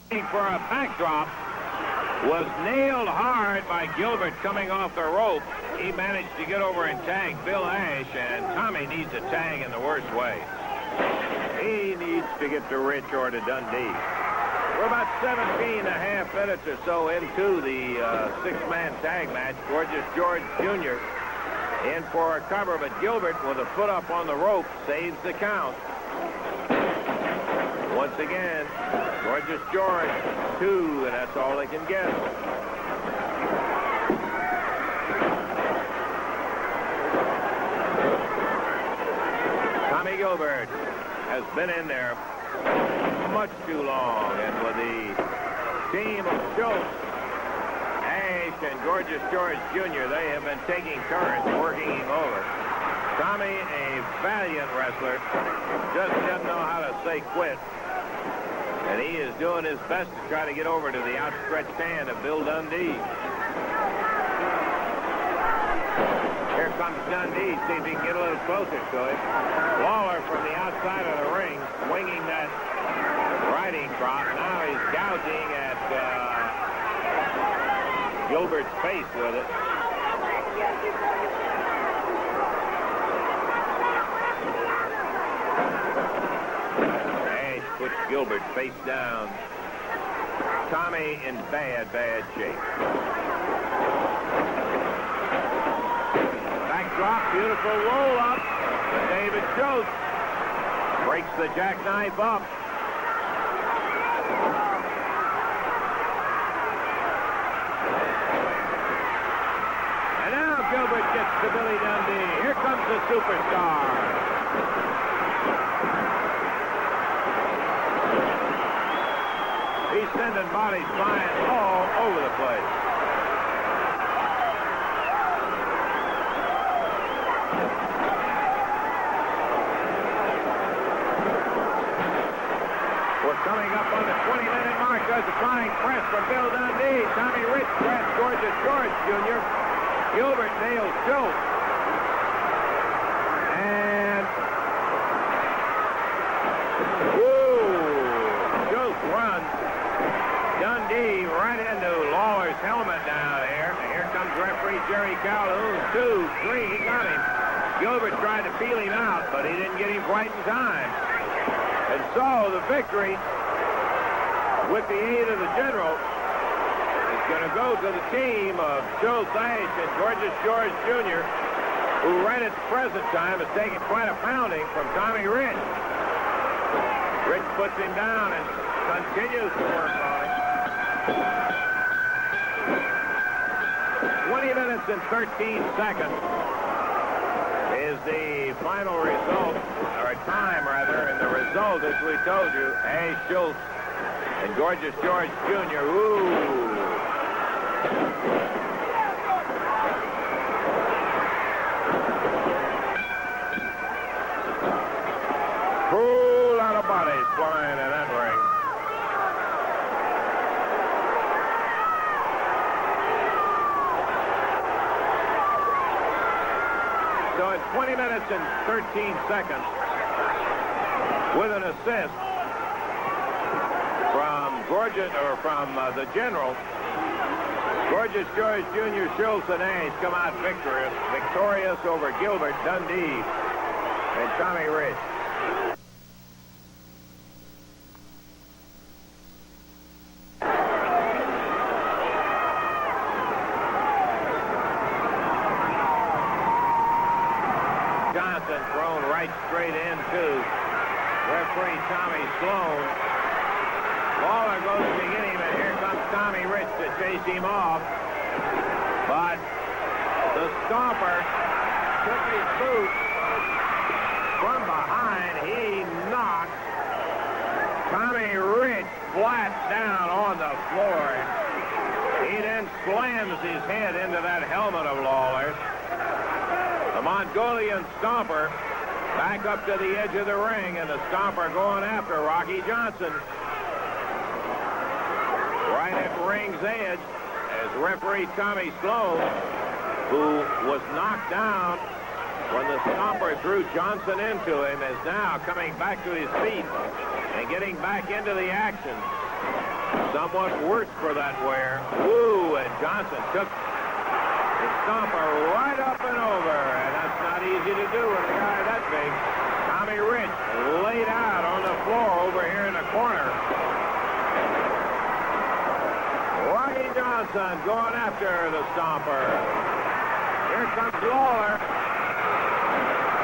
For a backdrop was nailed hard by Gilbert coming off the rope. He managed to get over and tag Bill Ash, and Tommy needs a tag in the worst way. He needs to get to Rich or to Dundee. We're about 17 and a half minutes or so into the six-man tag match. Gorgeous George Jr. in for a cover, but Gilbert, with a foot up on the rope, saves the count. Once again, Gorgeous George, 2, and that's all they can get. Tommy Gilbert has been in there much too long, and with the team of Shultz, Ash, and Gorgeous George Jr., they have been taking turns working him over. Tommy, a valiant wrestler, just doesn't know how to say quit. And he is doing his best to try to get over to the outstretched hand of Bill Dundee. Here comes Dundee. See if he can get a little closer to him. Lawler from the outside of the ring, swinging that riding crop. Now he's gouging at Gilbert's face with it. Puts Gilbert face down. Tommy in bad shape. Backdrop, beautiful roll up. David Shultz breaks the jackknife up. And now Gilbert gets to Billy Dundee. Here comes the superstar. He's sending bodies flying all over the place. We're coming up on the 20-minute mark. There's a flying press from Bill Dundee. Tommy Rich grabs Gorgeous George Jr. Gilbert nails Shultz. And Shultz runs Dundee right into Lawler's helmet down there. And here comes referee Jerry Calhoun. 2, 3, he got him. Gilbert tried to peel him out, but he didn't get him quite in time. And so the victory, with the aid of the general, is going to go to the team of Shultz, Ash, and Gorgeous George Jr., who right at the present time is taking quite a pounding from Tommy Rich. Rich puts him down and continues to work on him. 20 minutes and 13 seconds is the final result, or time rather, and the result, as we told you, Ash Shultz and Gorgeous George Jr. Whole lot of bodies flying in that ring. So it's 20 minutes and 13 seconds with an assist from the general. Gorgeous George Jr., Shultz, and Ash come out victorious over Gilbert, Dundee, and Tommy Rich. Thrown right straight into referee Tommy Sloan. Lawler goes to get him, and here comes Tommy Rich to chase him off. But the stomper took his boot from behind. He knocks Tommy Rich flat down on the floor. He then slams his head into that helmet of Lawler's. The Mongolian Stomper back up to the edge of the ring, and the Stomper going after Rocky Johnson. Right at ring's edge as referee Tommy Sloan, who was knocked down when the Stomper threw Johnson into him, is now coming back to his feet and getting back into the action. Somewhat worse for that wear. Woo, and Johnson took the stomper right up and over, and that's not easy to do with a guy that big. Tommy Rich laid out on the floor over here in the corner. Rocky Johnson going after the stomper. Here comes Lawler.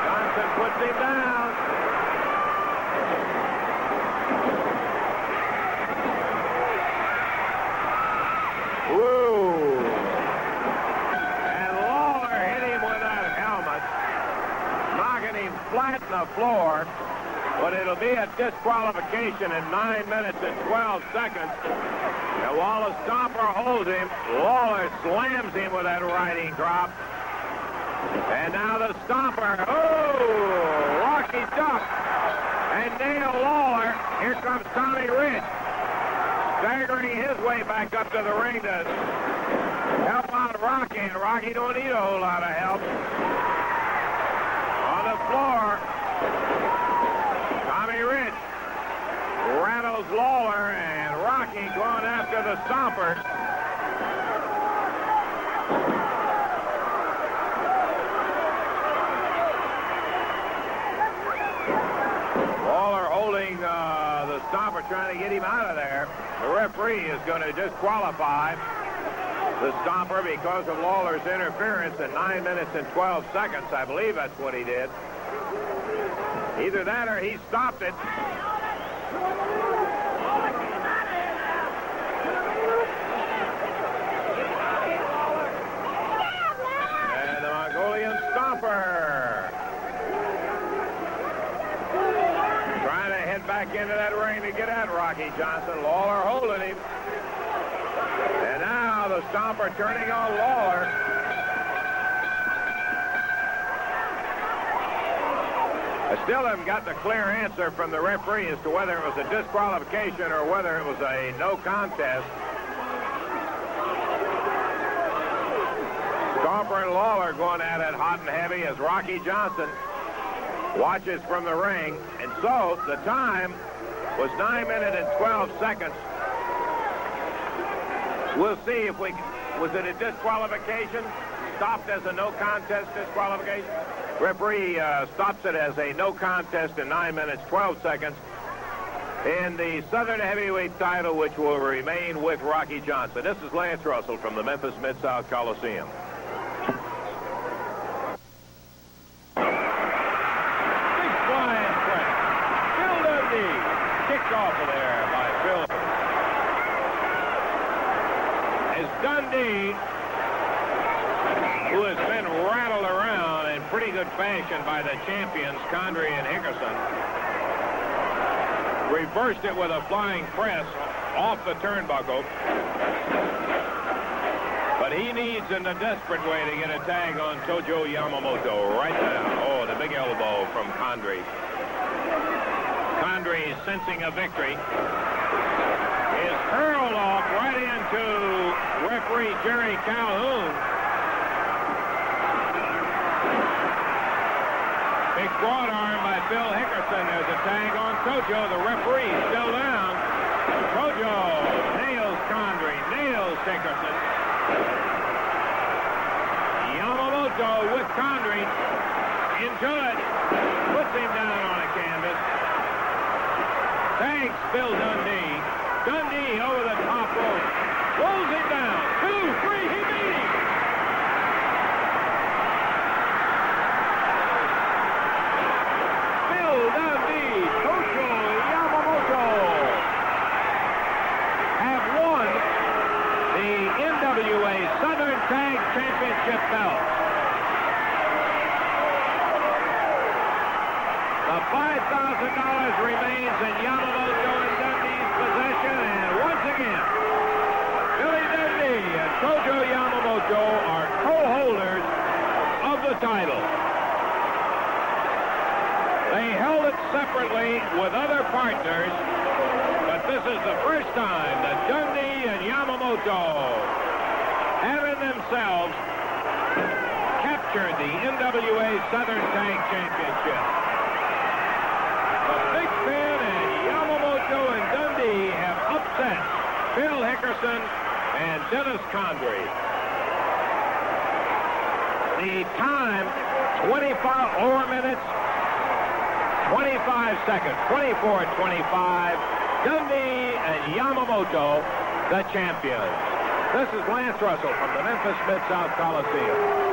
Johnson puts him down. Woo! And Lawler hit him with that helmet, knocking him flat in the floor. But it'll be a disqualification in 9 minutes and 12 seconds. And while the stomper holds him, Lawler slams him with that riding drop. And now the stomper. Oh! Rocky duck. And nailed Lawler. Here comes Tommy Rich, staggering his way back up to the ring to help out Rocky. And Rocky don't need a whole lot of help. On the floor, Tommy Rich rattles Lawler, and Rocky going after the stomper. Lawler holding the stomper, trying to get him out of there. The referee is going to disqualify the stomper because of Lawler's interference in 9 minutes and 12 seconds. I believe that's what he did. Either that or he stopped it. And the Mongolian stomper trying to head back into that ring to get at Rocky Johnson. Lawler holding him. And now the stomper turning on Lawler. I still haven't got the clear answer from the referee as to whether it was a disqualification or whether it was a no contest. Stomper and Lawler going at it hot and heavy as Rocky Johnson watches from the ring. And so the time was 9 minutes and 12 seconds. We'll see if we... Was it a disqualification? Stopped as a no contest disqualification? Referee stops it as a no contest in 9 minutes, 12 seconds. In the Southern Heavyweight title, which will remain with Rocky Johnson. This is Lance Russell from the Memphis Mid-South Coliseum. Big flying crack. Bill Dundee. Kicked off of there by Bill. As Dundee, who has been rattled around in pretty good fashion by the champions, Condrey and Hickerson, reversed it with a flying press off the turnbuckle. But he needs, in a desperate way, to get a tag on Tojo Yamamoto right now. Oh, the big elbow from Condrey. Condrey, sensing a victory, is hurled off right into referee Jerry Calhoun. Big broad arm by Bill Hickerson. There's a tag on Tojo. The referee still down. Tojo nails Condrey, nails Hickerson. Yamamoto with Condrey into it. Puts him down on a canvas. Tags Bill Dundee. Dundee over the top rope. Rolls him down. 2, 3, he beat him. Bill Dundee, Tojo Yamamoto have won the NWA Southern Tag Championship belt. The $5,000 remains in Yamamoto and Dundee's possession, and once again, Billy Dundee and Tojo Yamamoto are co-holders of the title. They held it separately with other partners, but this is the first time that Dundee and Yamamoto have in themselves captured the NWA Southern Tag Championship. But Big Ben and Yamamoto and Dundee have upset Anderson and Dennis Condrey. The time, 24 minutes, 25 seconds, 24:25. Dundee and Yamamoto, the champions. This is Lance Russell from the Memphis Mid-South Coliseum.